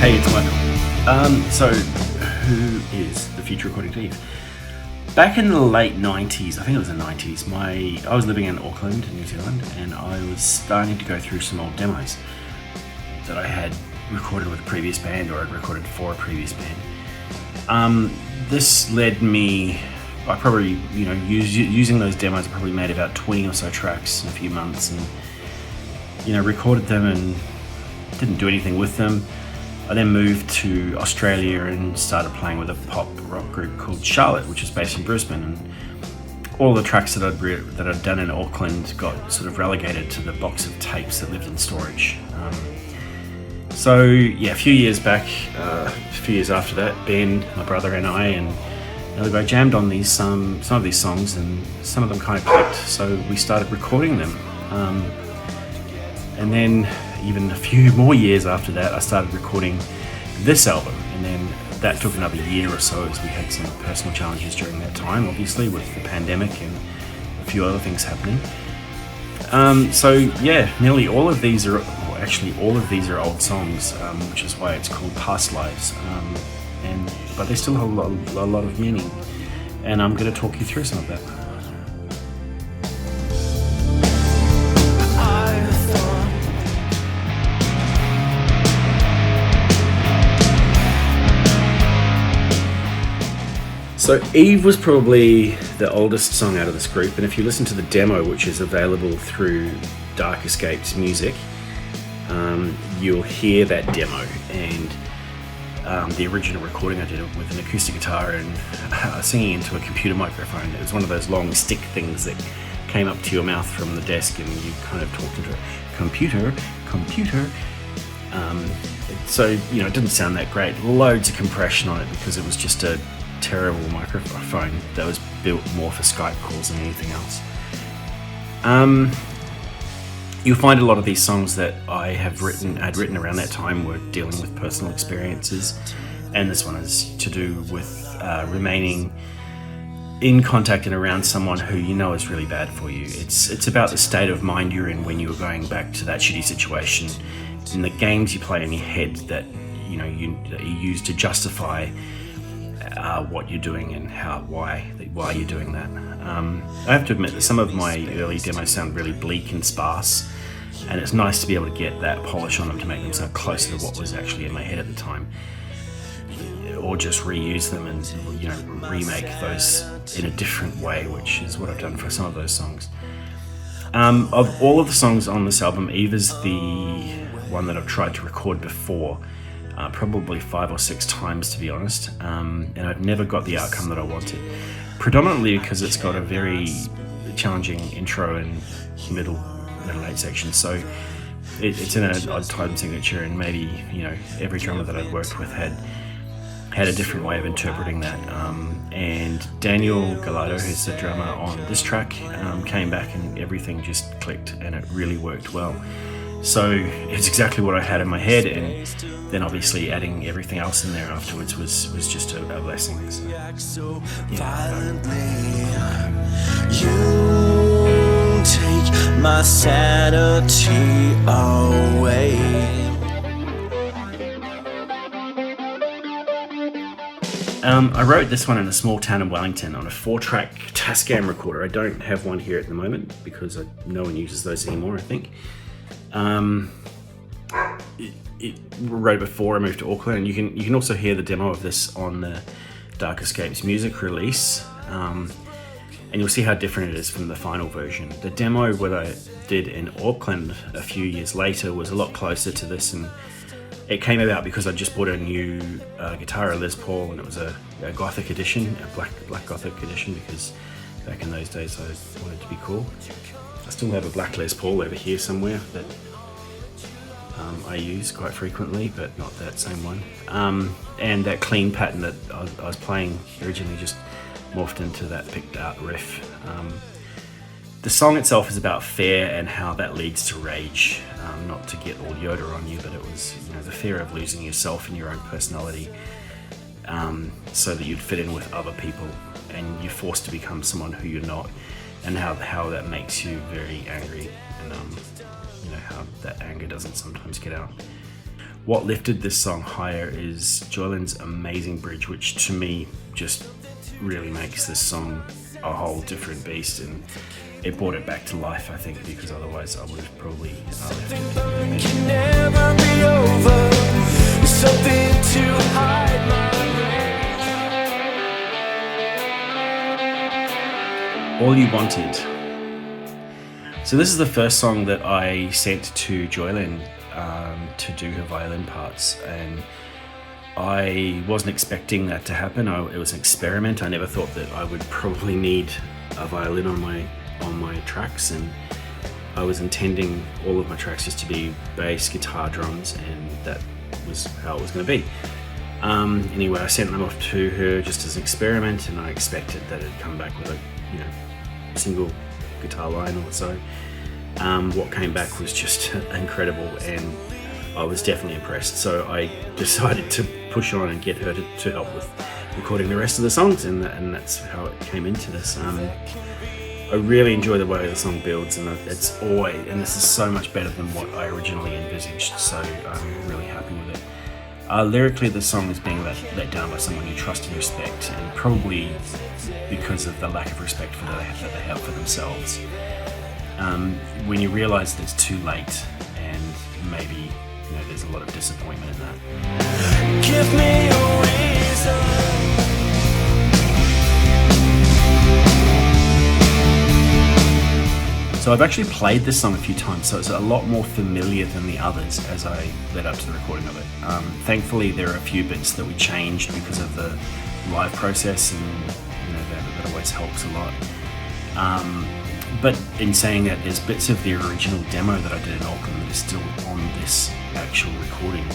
Hey, it's Michael. So, who is the Future Recording Thief? Back in the late 90s, I think it was the 90s, I was living in Auckland, New Zealand, and I was starting to go through some old demos that I had recorded with a previous band, or I'd recorded for a previous band. This led me, I probably, using those demos, I probably made about 20 or so tracks in a few months, and, recorded them and didn't do anything with them. I then moved to Australia and started playing with a pop rock group called Charlotte, which is based in Brisbane. And all the tracks that I'd done in Auckland got sort of relegated to the box of tapes that lived in storage. A few years back, a few years after that, Ben, my brother, and I, and another guy jammed on some of these songs, and some of them kind of clicked. So we started recording them, and then even a few more years after that, I started recording this album, and then that took another year or so as we had some personal challenges during that time, obviously, with the pandemic and a few other things happening. Nearly all of these are, all of these are old songs, which is why it's called Past Lives, but they still have a lot of meaning, and I'm going to talk you through some of that. So Eve was probably the oldest song out of this group, and if you listen to the demo, which is available through Dark Escapes Music, you'll hear that demo, and the original recording I did it with an acoustic guitar and singing into a computer microphone. It was one of those long stick things that came up to your mouth from the desk, and you kind of talked into a computer. It didn't sound that great. Loads of compression on it because it was just a terrible microphone that was built more for Skype calls than anything else. You'll find a lot of these songs that I'd written around that time were dealing with personal experiences, and this one is to do with remaining in contact and around someone who you know is really bad for you. It's about the state of mind you're in when you were going back to that shitty situation, and the games you play in your head that you use to justify what you're doing and why you're doing that. I have to admit that some of my early demos sound really bleak and sparse, and it's nice to be able to get that polish on them to make them sound closer to what was actually in my head at the time, or just reuse them and remake those in a different way, which is what I've done for some of those songs. Of all of the songs on this album, Eve is the one that I've tried to record before, probably 5 or 6 times, to be honest, and I've never got the outcome that I wanted, predominantly because it's got a very challenging intro and middle 8 section, so it's in an odd time signature, and maybe every drummer that I'd worked with had a different way of interpreting that, and Daniel Gallardo, who's the drummer on this track, came back and everything just clicked and it really worked well. So it's exactly what I had in my head, and then obviously adding everything else in there afterwards was just a blessing. So, you take my sanity away. I wrote this one in a small town in Wellington on a 4-track Tascam recorder. I don't have one here at the moment because no one uses those anymore, I think. It wrote before I moved to Auckland, and you can also hear the demo of this on the Dark Escapes Music release, and you'll see how different it is from the final version. The demo that I did in Auckland a few years later was a lot closer to this, and it came about because I just bought a new guitar, a Les Paul, and it was a Gothic edition, a black Gothic edition, because back in those days I wanted to be cool. I still have a black Les Paul over here somewhere that I use quite frequently, but not that same one. And that clean pattern that I was playing originally just morphed into that picked out riff. The song itself is about fear and how that leads to rage. Not to get all Yoda on you, but it was the fear of losing yourself and your own personality, so that you'd fit in with other people, and you're forced to become someone who you're not, and how that makes you very angry, and how that anger doesn't sometimes get out. what lifted this song higher is Joyland's amazing bridge, which to me just really makes this song a whole different beast, and it brought it back to life, I think, because otherwise I would have probably left it. Can never be over. Something to hide my rage. All You Wanted. So this is the first song that I sent to Joyland to do her violin parts, and I wasn't expecting that to happen. It was an experiment. I never thought that I would probably need a violin on my tracks, and I was intending all of my tracks just to be bass, guitar, drums, and that was how it was going to be. Anyway, I sent them off to her just as an experiment, and I expected that it'd come back with a single guitar line or so. What came back was just incredible, and I was definitely impressed. So I decided to push on and get her to help with recording the rest of the songs, and that's how it came into this. I really enjoy the way the song builds, and this is so much better than what I originally envisaged, so I'm really happy with it. Lyrically, the song is being let down by someone you trust and respect, and probably because of the lack of respect that they have for themselves. When you realise that it's too late, and maybe there's a lot of disappointment in that. Give me a reason. So I've actually played this song a few times, so it's a lot more familiar than the others as I led up to the recording of it. Thankfully, there are a few bits that we changed because of the live process, and that always helps a lot. But in saying that, there's bits of the original demo that I did in Auckland that are still on this actual recording.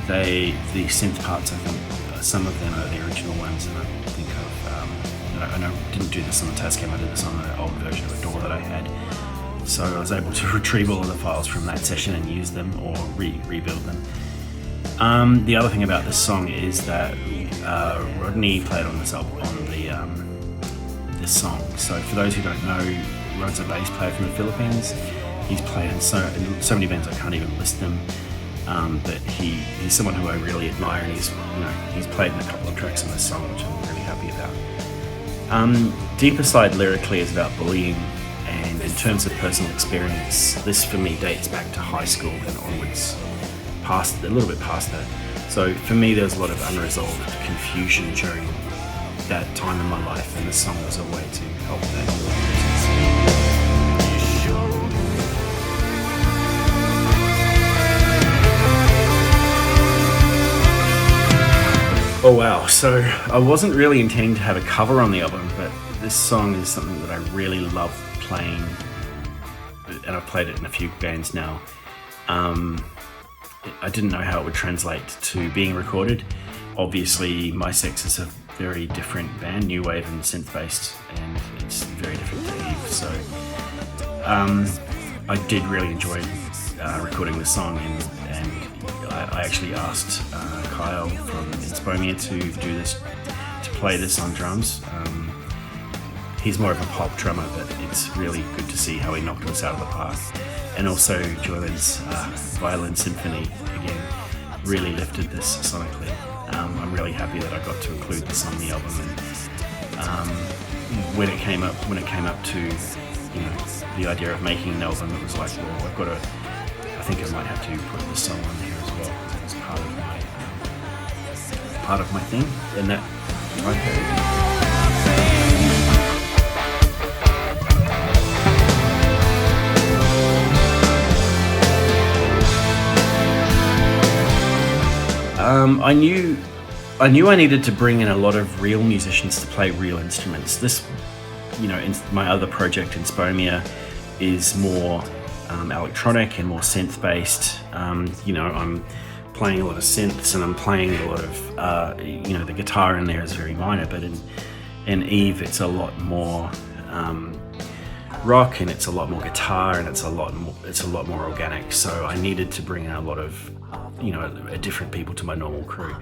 The synth parts, I think, some of them are the original ones, and I think I didn't do this on the Tascam, I did this on an old version of a DAW that I had. So I was able to retrieve all of the files from that session and use them, or rebuild them. The other thing about this song is that Rodney played on this album, this song. So for those who don't know, Rod's a bass player from the Philippines. He's played in so many bands I can't even list them. But he's someone who I really admire, and he's played in a couple of tracks on this song, which I'm really happy about. Deeper Side lyrically is about bullying, and in terms of personal experience, this for me dates back to high school and onwards, a little bit past that. So for me, there was a lot of unresolved confusion during that time in my life, and this song was a way to help that. Oh wow, so I wasn't really intending to have a cover on the album, but this song is something that I really love playing, and I've played it in a few bands now. I didn't know how it would translate to being recorded. Obviously, My Sex is a very different band, new wave and synth-based, and it's very different to Eve, so I did really enjoy recording this song, and I actually asked Kyle from Inspomia to play this on drums. He's more of a pop drummer, but it's really good to see how he knocked this out of the park. And also Joyland's violin symphony, again, really lifted this sonically. I'm really happy that I got to include this on the album. And when it came up to the idea of making an album, it was like, well, I think I might have to put this song on here as well, because it's part of my thing, and that I knew I needed to bring in a lot of real musicians to play real instruments. This, in my other project, Inspomia, is more electronic and more synth-based. I'm playing a lot of synths, and I'm playing a lot of, the guitar in there is very minor, but in Eve it's a lot more rock, and it's a lot more guitar, and it's a lot more organic. So I needed to bring in a lot of different people to my normal crew.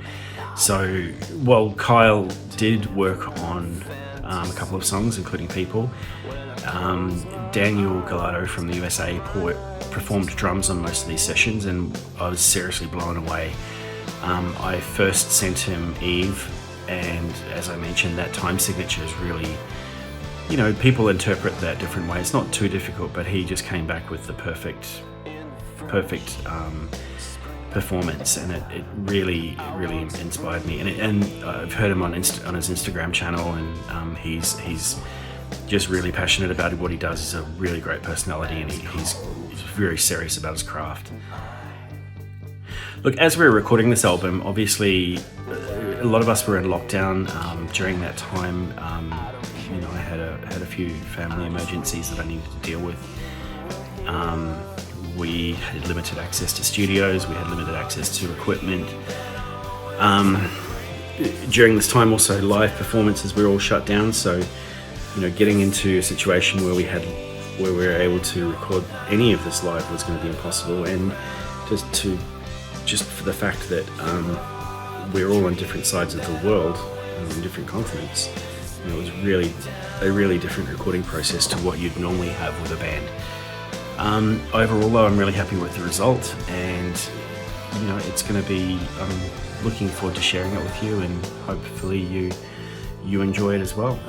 So while Kyle did work on a couple of songs, including People. Daniel Gallardo from the USA performed drums on most of these sessions, and I was seriously blown away. I first sent him Eve, and as I mentioned, that time signature is really, people interpret that different ways. It's not too difficult, but he just came back with the perfect performance, and it really inspired me. And I've heard him on his Instagram channel, and he's just really passionate about what he does. He's a really great personality, and he's very serious about his craft. Look, as we were recording this album, obviously a lot of us were in lockdown during that time. I had a few family emergencies that I needed to deal with. We had limited access to studios, we had limited access to equipment. During this time also, live performances were all shut down, so getting into a situation where we were able to record any of this live was going to be impossible. And just for the fact that we're all on different sides of the world, on different continents, it was a really different recording process to what you'd normally have with a band. Overall, though, I'm really happy with the result, and it's going to be. I'm looking forward to sharing it with you, and hopefully you enjoy it as well.